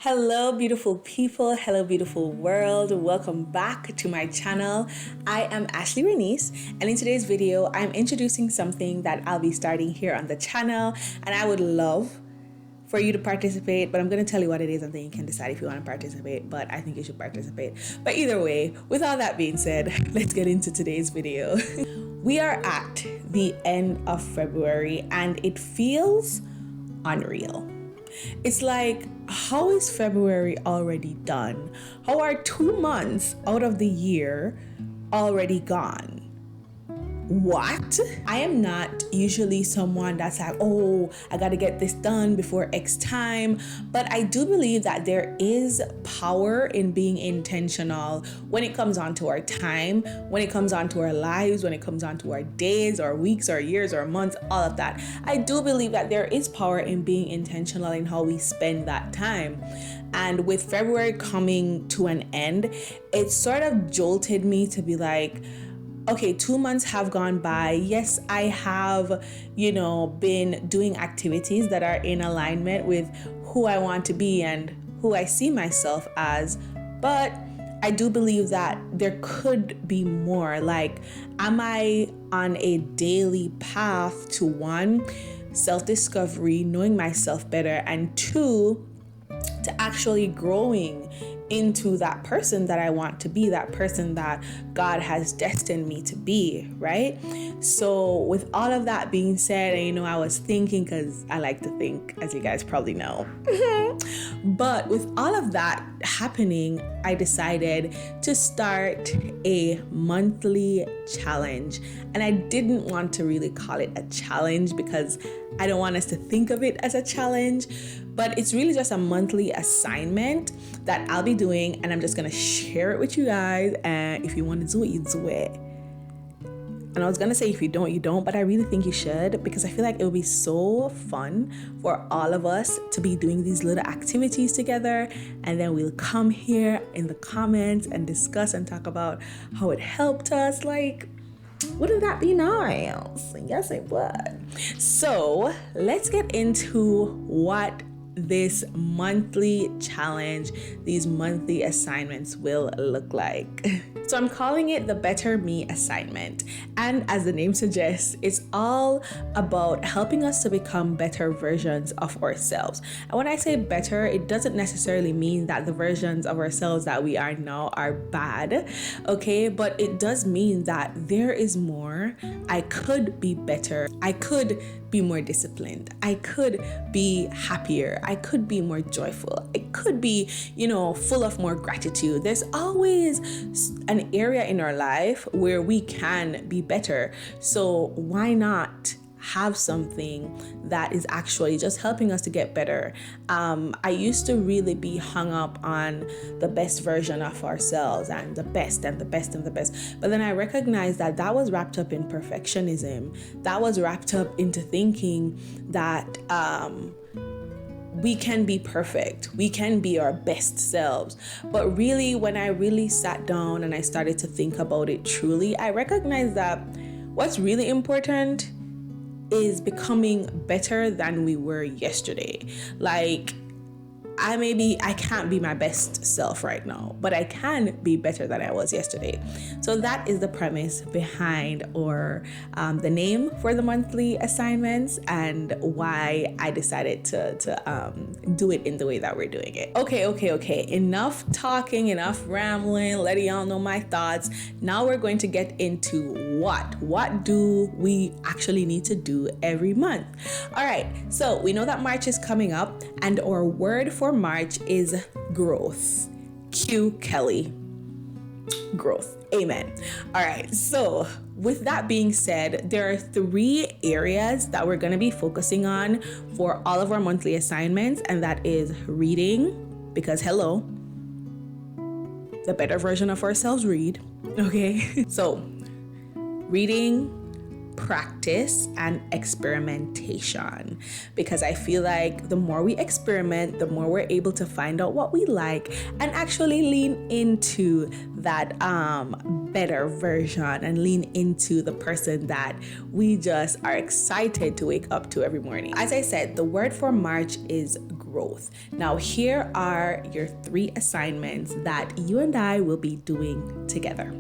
Hello beautiful people, hello beautiful world, welcome back to my channel. I am Ashlee Renise, and in today's video I'm introducing something that I'll be starting here on the channel, and I would love for you to participate, but I'm going to tell you what it is and then you can decide if you want to participate, but I think you should participate. But either way, with all that being said, let's get into today's video. We are at the end of February and it feels unreal. It's like, how is February already done? How are 2 months out of the year already gone? What? I am not usually someone that's like, oh, I gotta get this done before X time. But I do believe that there is power in being intentional when it comes on to our time, when it comes on to our lives, when it comes on to our days or weeks or years or months, all of that. I do believe that there is power in being intentional in how we spend that time. And with February coming to an end, it sort of jolted me to be like, okay, 2 months have gone by. Yes, I have, been doing activities that are in alignment with who I want to be and who I see myself as. But I do believe that there could be more. Like, am I on a daily path to 1, self-discovery, knowing myself better, and 2, to actually growing into that person that I want to be, that person that God has destined me to be, right? So with all of that being said, and I was thinking, because I like to think, as you guys probably know, but with all of that happening, I decided to start a monthly challenge. And I didn't want to really call it a challenge because I don't want us to think of it as a challenge, but it's really just a monthly assignment that I'll be doing, and I'm just gonna share it with you guys. And if you want to do it, you do it. And I was gonna say if you don't, you don't, but I really think you should, because I feel like it would be so fun for all of us to be doing these little activities together, and then we'll come here in the comments and discuss and talk about how it helped us. Like, wouldn't that be nice? Yes, it would. So let's get into what this monthly challenge, these monthly assignments will look like. So I'm calling it the Better Me assignment. And as the name suggests, it's all about helping us to become better versions of ourselves. And when I say better, it doesn't necessarily mean that the versions of ourselves that we are now are bad, okay? But it does mean that there is more. I could be better. I could be more disciplined. I could be happier. I could be more joyful. I could be, full of more gratitude. There's always an area in our life where we can be better. So why not have something that is actually just helping us to get better? I used to really be hung up on the best version of ourselves and the best and the best and the best. But then I recognized that that was wrapped up in perfectionism. That was wrapped up into thinking that we can be perfect. We can be our best selves. But really, when I really sat down and I started to think about it truly, I recognized that what's really important is becoming better than we were yesterday. Like, I can't be my best self right now, but I can be better than I was yesterday. So that is the premise behind, or the name for the monthly assignments, and why I decided to do it in the way that we're doing it. Okay. Enough talking, enough rambling, letting y'all know my thoughts. Now we're going to get into what do we actually need to do every month. All right, so we know that March is coming up, and our word for March is growth. Cue Kelly. Growth. Amen. All right, so with that being said, there are 3 areas that we're going to be focusing on for all of our monthly assignments, and that is reading, because hello, the better version of ourselves read. Okay, so reading, practice, and experimentation, because I feel like the more we experiment, the more we're able to find out what we like and actually lean into that better version and lean into the person that we just are excited to wake up to every morning. As I said, the word for March is growth. Now, here are your 3 assignments that you and I will be doing together.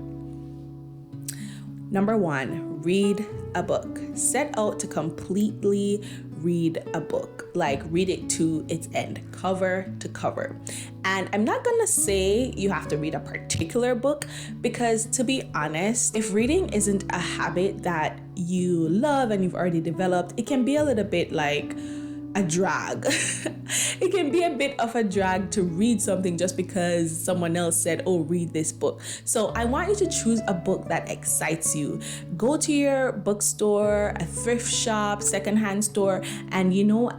Number 1, read a book. Set out to completely read a book, like read it to its end, cover to cover. And I'm not gonna say you have to read a particular book, because to be honest, if reading isn't a habit that you love and you've already developed, it can be a little bit like a drag. It can be a bit of a drag to read something just because someone else said, oh, read this book. So I want you to choose a book that excites you. Go to your bookstore, a thrift shop, secondhand store, and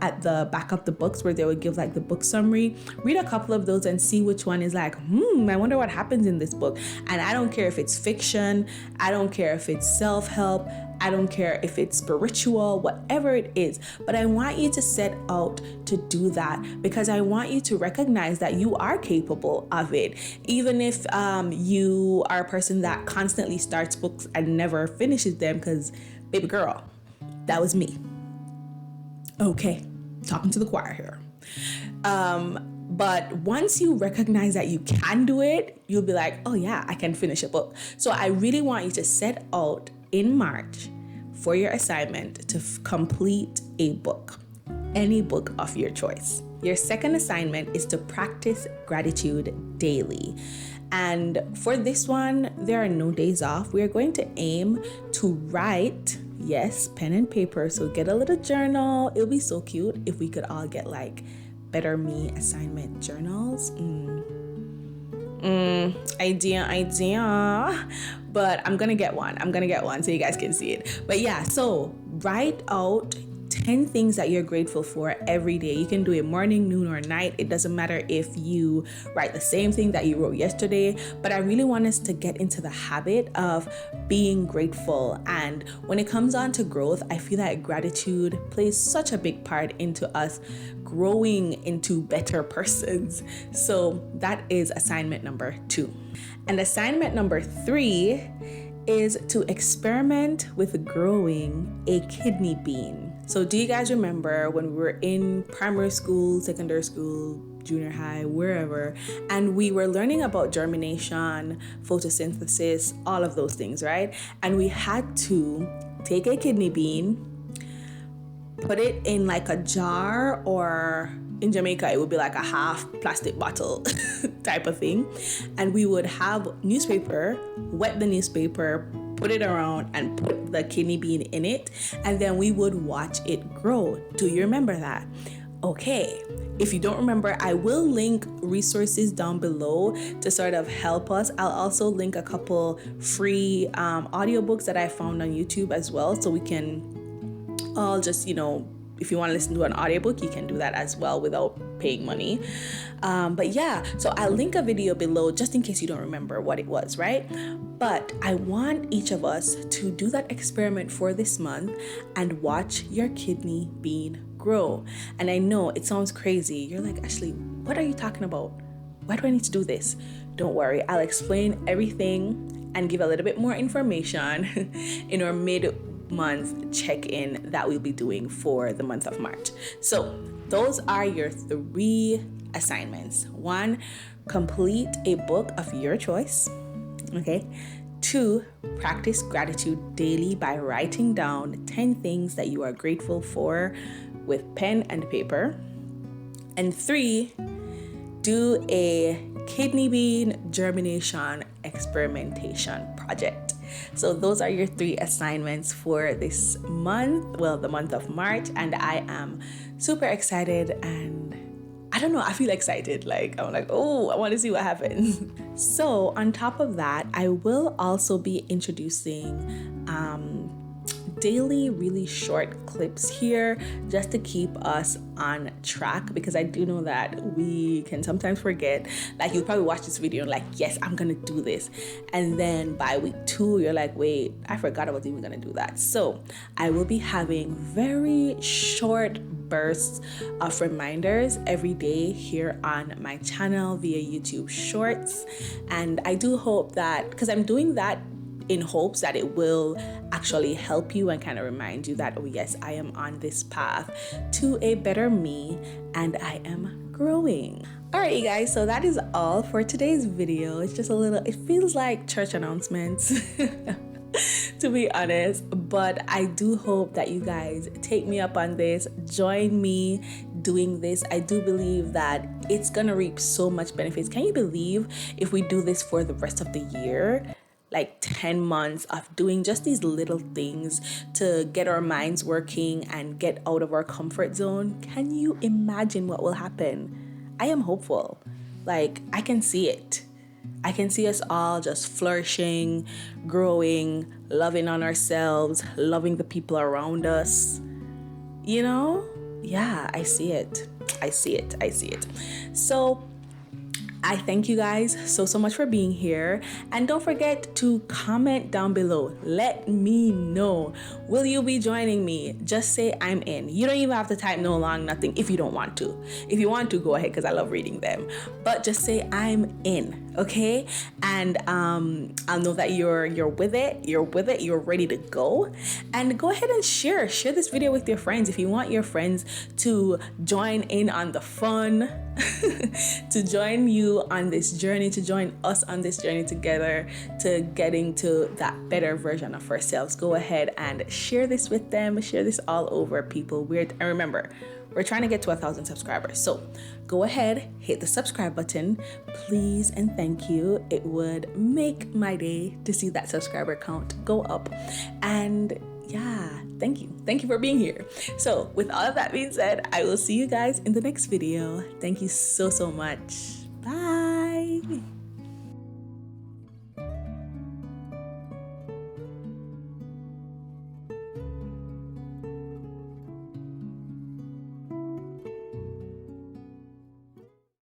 at the back of the books where they would give like the book summary, read a couple of those and see which one is like, I wonder what happens in this book. And I don't care if it's fiction, I don't care if it's self-help, I don't care if it's spiritual, whatever it is, but I want you to set out to do that because I want you to recognize that you are capable of it. Even if you are a person that constantly starts books and never finishes them, because baby girl, that was me. Okay, talking to the choir here. But once you recognize that you can do it, you'll be like, oh yeah, I can finish a book. So I really want you to set out in March for your assignment to complete a book, any book of your choice. Your second assignment is to practice gratitude daily. And for this one, there are no days off. We are going to aim to write, yes, pen and paper. So get a little journal. It'll be so cute if we could all get like Better Me assignment journals. Idea. But I'm gonna get one so you guys can see it. But yeah, so write out 10 things that you're grateful for every day. You can do it morning, noon, or night. It doesn't matter if you write the same thing that you wrote yesterday, but I really want us to get into the habit of being grateful. And when it comes on to growth, I feel like gratitude plays such a big part into us growing into better persons. So that is assignment number 2. And assignment number 3 is to experiment with growing a kidney bean. So do you guys remember when we were in primary school, secondary school, junior high, wherever, and we were learning about germination, photosynthesis, all of those things, right? And we had to take a kidney bean, put it in like a jar, or in Jamaica, it would be like a half plastic bottle type of thing. And we would have newspaper, wet the newspaper, put it around and put the kidney bean in it. And then we would watch it grow. Do you remember that? Okay. If you don't remember, I will link resources down below to sort of help us. I'll also link a couple free audiobooks that I found on YouTube as well. So we can all just, if you want to listen to an audiobook, you can do that as well without paying money. But yeah, so I'll link a video below just in case you don't remember what it was, right? But I want each of us to do that experiment for this month and watch your kidney bean grow. And I know it sounds crazy. You're like, Ashlee, what are you talking about? Why do I need to do this? Don't worry, I'll explain everything and give a little bit more information in our mid-month check-in that we'll be doing for the month of March. So those are your 3 assignments. 1, complete a book of your choice. Okay. 2, practice gratitude daily by writing down 10 things that you are grateful for with pen and paper. And 3, do a kidney bean germination experimentation project. So those are your 3 assignments for this month, the month of March, and I am super excited, and I don't know, I feel excited. I'm like, oh, I want to see what happens. So on top of that, I will also be introducing daily really short clips here just to keep us on track, because I do know that we can sometimes forget. Like, you'll probably watch this video and like, yes, I'm gonna do this, and then by week 2 you're like, wait, I forgot I was even gonna do that. So I will be having very short bursts of reminders every day here on my channel via YouTube Shorts. And I do hope that, because I'm doing that in hopes that it will actually help you and kind of remind you that, oh yes, I am on this path to a better me and I am growing. All right, you guys, so that is all for today's video. It's just it feels like church announcements to be honest, but I do hope that you guys take me up on this, join me doing this. I do believe that it's gonna reap so much benefits. Can you believe if we do this for the rest of the year? Like 10 months of doing just these little things to get our minds working and get out of our comfort zone. Can you imagine what will happen? I am hopeful. Like, I can see it. I can see us all just flourishing, growing, loving on ourselves, loving the people around us. You know? Yeah, I see it. I see it. So I thank you guys so much for being here, and don't forget to comment down below. Let me know, will you be joining me? Just say I'm in. You don't even have to type no long nothing if you don't want to. If you want to, go ahead, because I love reading them, but just say I'm in, okay? And I'll know that you're with it, you're ready to go. And go ahead and share this video with your friends if you want your friends to join in on the fun, to join you on this journey, to join us on this journey together to getting to that better version of ourselves. Go ahead and share this with them, share this all over, people. And remember, we're trying to get to 1,000 subscribers, so go ahead, hit the subscribe button, please and thank you. It would make my day to see that subscriber count go up. And yeah, thank you for being here. So with all of that being said, I will see you guys in the next video. Thank you so much. Bye.